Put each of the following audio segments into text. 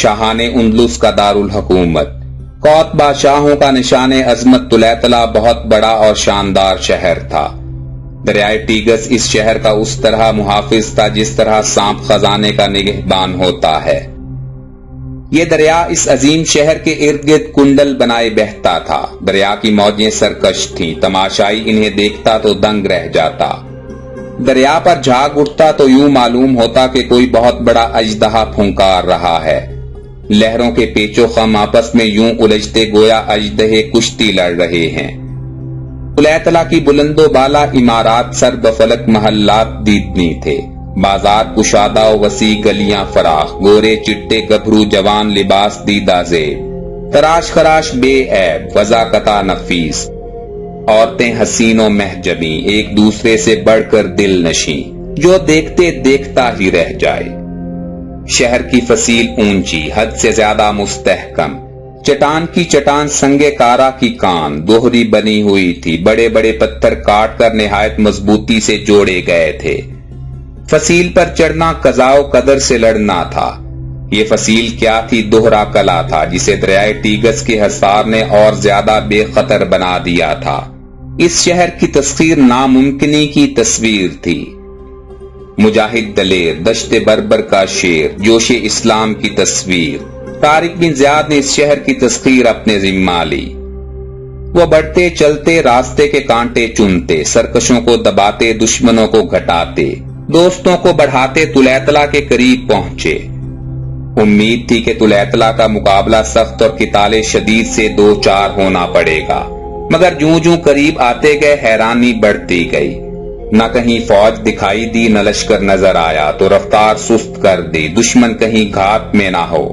شاہان اندلس کا دارالحکومت، قوط بادشاہوں کا نشان عظمت طلیطلہ بہت بڑا اور شاندار شہر تھا۔ دریائے ٹیگس اس شہر کا اس طرح محافظ تھا جس طرح سانپ خزانے کا نگہبان ہوتا ہے۔ یہ دریا اس عظیم شہر کے ارد گرد کنڈل بنائے بہتا تھا۔ دریا کی موجیں سرکش تھیں، تماشائی انہیں دیکھتا تو دنگ رہ جاتا۔ دریا پر جھاگ اٹھتا تو یوں معلوم ہوتا کہ کوئی بہت بڑا اژدہا پھنکار رہا ہے۔ لہروں کے پیچ و خم آپس میں یوں الجھتے گویا اژدہے کشتی لڑ رہے ہیں۔ طلیطلہ کی بلند و بالا عمارات سر بفلک محلات دیدنی تھے، بازار کشادہ و وسیع، گلیاں فراخ، گورے چٹے گبھرو جوان لباس دیدہ زیب، تراش خراش بے عیب، وضاقتہ نفیس، عورتیں حسین و محجبیں، ایک دوسرے سے بڑھ کر دل نشیں، جو دیکھتے دیکھتا ہی رہ جائے۔ شہر کی فصیل اونچی، حد سے زیادہ مستحکم، چٹان کی چٹان سنگے کارا کی کان دوہری بنی ہوئی تھی، بڑے بڑے پتھر کاٹ کر نہایت مضبوطی سے جوڑے گئے تھے۔ فصیل پر چڑھنا قضاء و قدر سے لڑنا تھا۔ یہ فصیل کیا تھی؟ دوہرا قلعہ تھا جسے دریائے ٹیگس کے حصار نے اور زیادہ بے خطر بنا دیا تھا۔ اس شہر کی تسخیر ناممکنی کی تصویر تھی۔ مجاہد دلیر، دشت بربر کا شیر، جوش اسلام کی تصویر، طارق بن زیاد نے اس شہر کی تسخیر اپنے ذمہ لی۔ وہ بڑھتے چلتے راستے کے کانٹے چنتے، سرکشوں کو دباتے، دشمنوں کو گھٹاتے، دوستوں کو بڑھاتے طلیطلہ کے قریب پہنچے۔ امید تھی کہ طلیطلہ کا مقابلہ سخت اور قتال شدید سے دو چار ہونا پڑے گا، مگر جوں جوں قریب آتے گئے حیرانی بڑھتی گئی۔ نہ کہیں فوج دکھائی دی، نہ لشکر نظر آیا تو رفتار سست کر دی، دشمن کہیں گھات میں نہ ہو،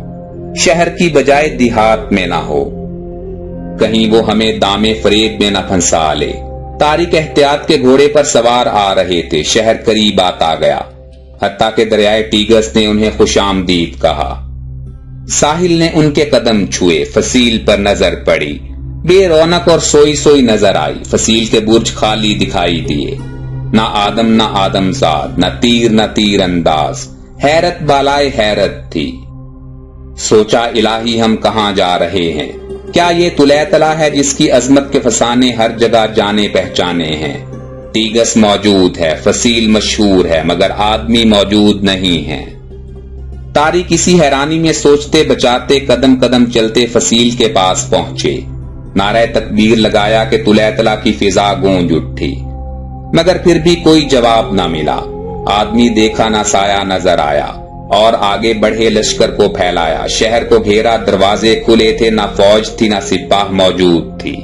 شہر کی بجائے دیہات میں نہ ہو، کہیں وہ ہمیں دامے فریب میں نہ پھنسا لے۔ طارق احتیاط کے گھوڑے پر سوار آ رہے تھے، شہر قریب آتا گیا، حتیٰ کہ دریائے ٹیگس نے انہیں خوش آمدید کہا۔ ساحل نے ان کے قدم چھوئے، فصیل پر نظر پڑی، بے رونق اور سوئی سوئی نظر آئی۔ فصیل کے برج خالی دکھائی دیے، نہ آدم نہ آدم زاد، نہ تیر انداز، حیرت بالائے حیرت تھی۔ سوچا الہی ہم کہاں جا رہے ہیں؟ کیا یہ طلیطلہ ہے جس کی عظمت کے فسانے ہر جگہ جانے پہچانے ہیں؟ ٹیگس موجود ہے، فصیل مشہور ہے، مگر آدمی موجود نہیں ہے۔ طارق اسی حیرانی میں سوچتے بچاتے قدم قدم چلتے فصیل کے پاس پہنچے۔ نعرہ تکبیر لگایا کہ طلیطلہ کی فضا گونج اٹھی، مگر پھر بھی کوئی جواب نہ ملا۔ آدمی دیکھا نہ سایہ نظر آیا، اور آگے بڑھے لشکر کو پھیلایا۔ شہر کو گھیرا، دروازے کھلے تھے، نہ فوج تھی نہ سپاہ موجود تھی۔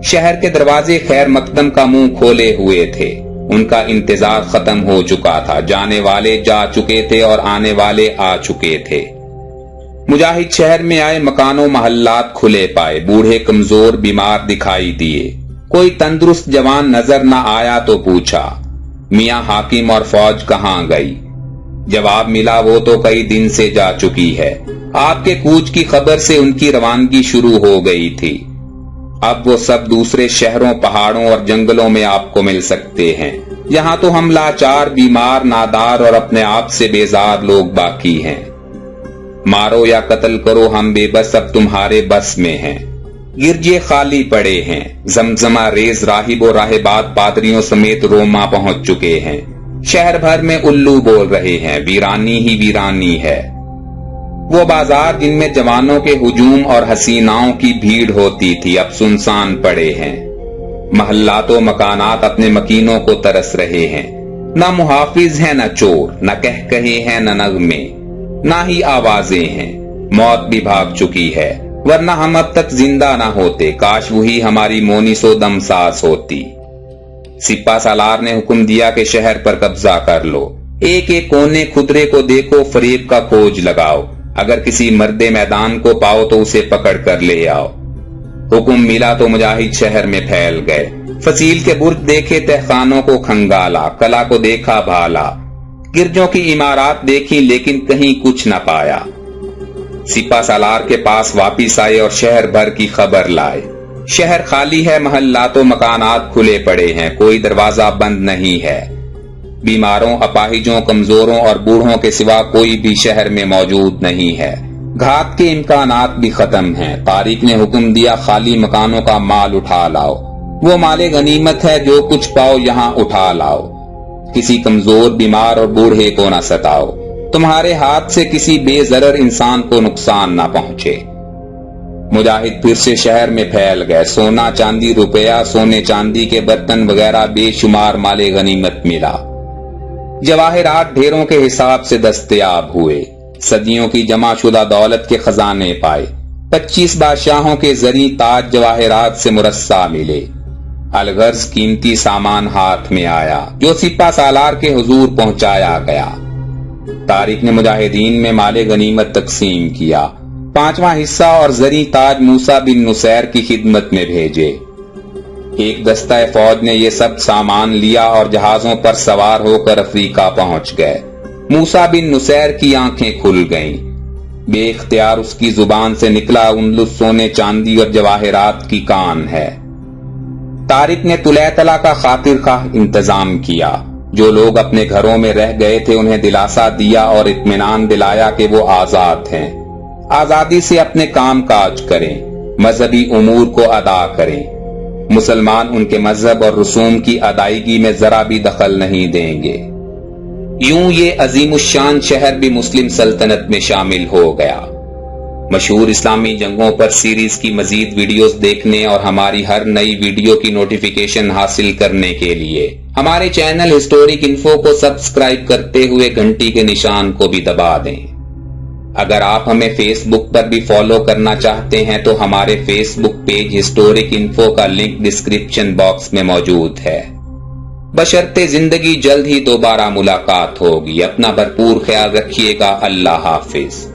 شہر کے دروازے خیر مقدم کا منہ کھولے ہوئے تھے، ان کا انتظار ختم ہو چکا تھا، جانے والے جا چکے تھے اور آنے والے آ چکے تھے۔ مجاہد شہر میں آئے، مکان و محلات کھلے پائے، بوڑھے کمزور بیمار دکھائی دیے، کوئی تندرست جوان نظر نہ آیا تو پوچھا، میاں حاکم اور فوج کہاں گئی؟ جواب ملا، وہ تو کئی دن سے جا چکی ہے، آپ کے کوچ کی خبر سے ان کی روانگی شروع ہو گئی تھی، اب وہ سب دوسرے شہروں، پہاڑوں اور جنگلوں میں آپ کو مل سکتے ہیں، یہاں تو ہم لاچار، بیمار، نادار اور اپنے آپ سے بیزار لوگ باقی ہیں، مارو یا قتل کرو، ہم بے بس اب تمہارے بس میں ہیں۔ گرجے خالی پڑے ہیں، زمزمہ ریز راہب و راہبات پادریوں سمیت روما پہنچ چکے ہیں، شہر بھر میں الو بول رہے ہیں، ویرانی ہی ویرانی ہے۔ وہ بازار جن میں جوانوں کے ہجوم اور حسیناؤں کی بھیڑ ہوتی تھی اب سنسان پڑے ہیں، محلات و مکانات اپنے مکینوں کو ترس رہے ہیں، نہ محافظ ہیں نہ چور، نہ کہے ہیں نہ نغمے، نہ ہی آوازیں ہیں، موت بھی بھاگ چکی ہے، ورنہ ہم اب تک زندہ نہ ہوتے، کاش وہی ہماری مونس و دمساز ہوتی۔ سپہ سالار نے حکم دیا کہ شہر پر قبضہ کر لو، ایک ایک کونے خطرے کو دیکھو، فریب کا کھوج لگاؤ، اگر کسی مرد میدان کو پاؤ تو اسے پکڑ کر لے آؤ۔ حکم ملا تو مجاہد شہر میں پھیل گئے، فصیل کے برج دیکھے، تہخانوں کو کھنگالا، قلعہ کو دیکھا بھالا، گرجوں کی عمارات دیکھی، لیکن کہیں کچھ نہ پایا۔ سپہ سالار کے پاس واپس آئے اور شہر بھر کی خبر لائے، شہر خالی ہے، محلات و مکانات کھلے پڑے ہیں، کوئی دروازہ بند نہیں ہے، بیماروں، اپاہجوں، کمزوروں اور بوڑھوں کے سوا کوئی بھی شہر میں موجود نہیں ہے، گھات کے امکانات بھی ختم ہیں۔ طارق نے حکم دیا خالی مکانوں کا مال اٹھا لاؤ، وہ مال غنیمت ہے، جو کچھ پاؤ یہاں اٹھا لاؤ، کسی کمزور، بیمار اور بوڑھے کو نہ ستاؤ، تمہارے ہاتھ سے کسی بے ضرر انسان کو نقصان نہ پہنچے۔ مجاہد پھر سے شہر میں پھیل گئے۔ سونا چاندی، روپیہ، سونے چاندی کے برتن وغیرہ بے شمار مال غنیمت ملا۔ جواہرات ڈھیروں کے حساب سے دستیاب ہوئے۔ صدیوں کی جمع شدہ دولت کے خزانے پائے۔ 25 بادشاہوں کے زرعی تاج جواہرات سے مرصع ملے۔ الغرض قیمتی سامان ہاتھ میں آیا جو سپہ سالار کے حضور پہنچایا گیا۔ طارق نے مجاہدین میں مال غنیمت تقسیم کیا۔ 5واں حصہ اور زرعی تاج موسیٰ بن نصیر کی خدمت میں بھیجے۔ ایک دستہ فوج نے یہ سب سامان لیا اور جہازوں پر سوار ہو کر افریقہ پہنچ گئے۔ موسیٰ بن نصیر کی آنکھیں کھل گئیں۔ بے اختیار اس کی زبان سے نکلا اندلس سونے چاندی اور جواہرات کی کان ہے۔ طارق نے طلیطلہ کا خاطر خواہ انتظام کیا۔ جو لوگ اپنے گھروں میں رہ گئے تھے انہیں دلاسا دیا اور اطمینان دلایا کہ وہ آزاد ہیں، آزادی سے اپنے کام کاج کریں، مذہبی امور کو ادا کریں۔ مسلمان ان کے مذہب اور رسوم کی ادائیگی میں ذرا بھی دخل نہیں دیں گے۔ یوں یہ عظیم الشان شہر بھی مسلم سلطنت میں شامل ہو گیا۔ مشہور اسلامی جنگوں پر سیریز کی مزید ویڈیوز دیکھنے اور ہماری ہر نئی ویڈیو کی نوٹیفیکیشن حاصل کرنے کے لیے ہمارے چینل ہسٹورک انفو کو سبسکرائب کرتے ہوئے گھنٹی کے نشان کو بھی دبا دیں۔ اگر آپ ہمیں فیس بک پر بھی فالو کرنا چاہتے ہیں تو ہمارے فیس بک پیج ہسٹورک انفو کا لنک ڈسکرپشن باکس میں موجود ہے۔ بشرطِ زندگی جلد ہی دوبارہ ملاقات ہوگی۔ اپنا بھرپور خیال رکھیے گا۔ اللہ حافظ۔